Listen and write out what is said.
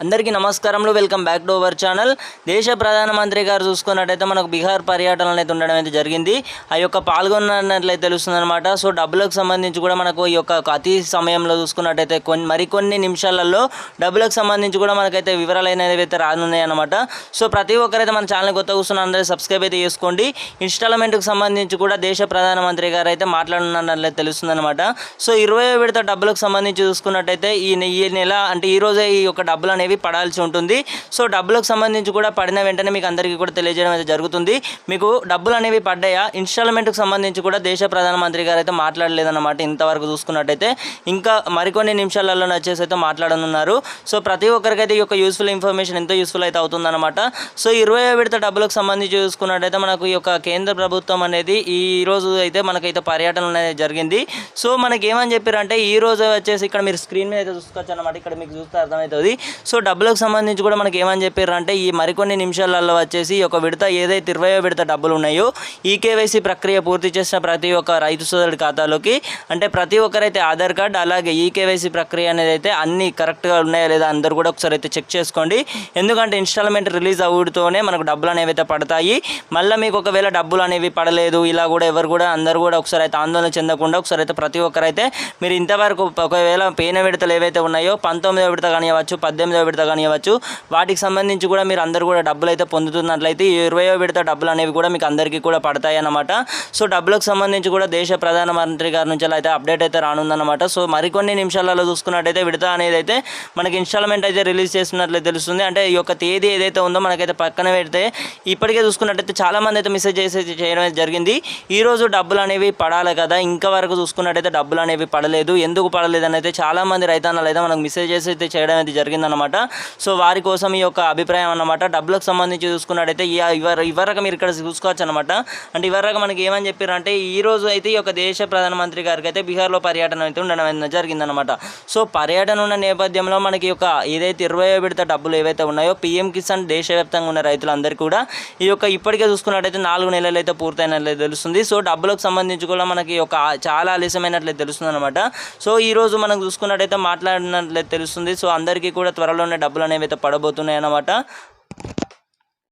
అందరికీ నమస్కారములు. Welcome back to our channel. దేశ ప్రధానమంత్రి గారు చూసుకున్నట్టయితే మనకు బీహార్ పర్యటన అయితే ఉండడం అయితే జరిగింది. ఆ యొక్క పాల్గొన్నట్లయితే తెలుస్తుంది అనమాట. సో డబ్బులకు సంబంధించి కూడా మనకు ఈ యొక్క అతి సమయంలో చూసుకున్నట్టయితే మరికొన్ని నిమిషాలలో డబ్బులకు సంబంధించి కూడా మనకైతే వివరాలు అనేవి అయితే రానున్నాయి అనమాట. సో ప్రతి ఒక్కరైతే మన ఛానల్ కొత్త కూర్చున్న అందరూ సబ్స్క్రైబ్ అయితే చేసుకోండి. ఇన్స్టాల్మెంట్కి సంబంధించి కూడా దేశ ప్రధానమంత్రి గారు అయితే మాట్లాడుతున్నట్లయితే తెలుస్తుంది అనమాట. సో 20వ విడత డబ్బులకు సంబంధించి చూసుకున్నట్టయితే ఈ నెల అంటే ఈ రోజే ఈ యొక్క డబ్బులు అనేవి పడాల్సి ఉంటుంది. సో డబ్బులకు సంబంధించి కూడా పడిన వెంటనే మీకు అందరికీ కూడా తెలియజేయడం అయితే జరుగుతుంది. మీకు డబ్బులు అనేవి పడ్డాయా ఇన్స్టాల్మెంట్కి సంబంధించి కూడా దేశ ప్రధానమంత్రి గారు అయితే మాట్లాడలేదన్నమాట. ఇంతవరకు చూసుకున్నట్టయితే ఇంకా మరికొన్ని నిమిషాలలో వచ్చేసి అయితే మాట్లాడనున్నారు. సో ప్రతి ఒక్కరికైతే ఈ యొక్క యూస్ఫుల్ ఇన్ఫర్మేషన్ ఎంతో యూస్ఫుల్ అయితే అవుతుందన్నమాట. సో 20వ విడత డబ్బులకు సంబంధించి చూసుకున్నట్టయితే మనకు ఈ యొక్క కేంద్ర ప్రభుత్వం అనేది ఈ రోజు అయితే మనకైతే పర్యటన అనేది జరిగింది. సో మనకి ఏమని చెప్పారంటే ఈ రోజు వచ్చేసి ఇక్కడ మీరు స్క్రీన్ మీద అయితే చూసుకోవచ్చు అనమాట. ఇక్కడ మీకు చూస్తే అర్థమవుతుంది. సో డబ్బులకు సంబంధించి కూడా మనకి ఏమని చెప్పారు అంటే ఈ మరికొన్ని నిమిషాలలో వచ్చేసి ఒక విడత ఏదైతే 20వ విడత డబ్బులు ఉన్నాయో ఈకేవైసీ ప్రక్రియ పూర్తి చేసిన ప్రతి ఒక్క రైతు సోదరుడి ఖాతాలోకి అంటే ప్రతి ఒక్కరైతే ఆధార్ కార్డ్ అలాగే ఈకేవైసీ ప్రక్రియ అనేది అయితే అన్ని కరెక్ట్గా ఉన్నాయా లేదా అందరూ కూడా ఒకసారి అయితే చెక్ చేసుకోండి. ఎందుకంటే ఇన్స్టాల్మెంట్ రిలీజ్ అవ్వడంతోనే మనకు డబ్బులు అనేవి అయితే పడతాయి. మళ్ళీ మీకు ఒకవేళ డబ్బులు అనేవి పడలేదు ఇలా కూడా ఎవరు కూడా అందరూ కూడా ఒకసారి అయితే ఆందోళన చెందకుండా ఒకసారి అయితే ప్రతి ఒక్కరైతే మీరు ఇంతవరకు ఒకవేళ పోయిన విడతలు ఏవైతే ఉన్నాయో 19వ విడత కానివ్వచ్చు 18వ విడత కానివ్వచ్చు వాటికి సంబంధించి కూడా మీరు అందరూ కూడా డబ్బులు అయితే పొందుతున్నట్లయితే ఈ 20వ విడత డబ్బులు అనేవి కూడా మీకు అందరికీ కూడా పడతాయి అన్నమాట. సో డబ్బులకు సంబంధించి కూడా దేశ ప్రధానమంత్రి గారి నుంచి అయితే అప్డేట్ అయితే రానుందన్నమాట. సో మరికొన్ని నిమిషాలలో చూసుకున్నట్టయితే విడత అనేది అయితే మనకి ఇన్స్టాల్మెంట్ అయితే రిలీజ్ చేస్తున్నట్లయితే తెలుస్తుంది. అంటే ఈ యొక్క తేదీ ఏదైతే ఉందో మనకైతే పక్కన పెడితే ఇప్పటికే చూసుకున్నట్టయితే చాలామంది అయితే మెసేజ్ చేయడం జరిగింది. ఈరోజు డబ్బులు అనేవి పడాలి కదా ఇంకా వరకు చూసుకున్నట్టయితే డబ్బులు అనేవి పడలేదు. ఎందుకు పడలేదు అని అయితే చాలామంది రైతన్నలు అయితే మనకు మెసేజ్ చేసి అయితే చేయడం అయితే జరిగిందనమాట. సో వారి కోసం ఈ యొక్క అభిప్రాయం అన్నమాట. డబ్బులకు సంబంధించి చూసుకున్నట్టయితే ఇవరకు మీరు ఇక్కడ చూసుకోవచ్చు అనమాట. అంటే ఇవరకు మనకి ఏమని చెప్పారంటే ఈ రోజు అయితే ఈ యొక్క దేశ ప్రధానమంత్రి గారికి అయితే బీహార్లో పర్యటన అయితే ఉండడం జరిగిందనమాట. సో పర్యటన ఉన్న నేపథ్యంలో మనకి యొక్క ఏదైతే 20వ విడత డబ్బులు ఏవైతే ఉన్నాయో పీఎం కిసాన్ దేశవ్యాప్తంగా ఉన్న రైతులందరికీ కూడా ఈ యొక్క ఇప్పటికే చూసుకున్నట్టయితే 4 నెలలు అయితే పూర్తయినట్లయితే తెలుస్తుంది. సో డబ్బులకు సంబంధించి కూడా మనకి ఒక చాలా ఆలస్యమైనట్లయితే తెలుస్తుంది అనమాట. సో ఈరోజు మనం చూసుకున్నట్టయితే మాట్లాడినట్లయితే తెలుస్తుంది. సో అందరికీ కూడా త్వరలోనే డబ్బులు అనేవి అయితే పడబోతున్నాయి అన్నమాట.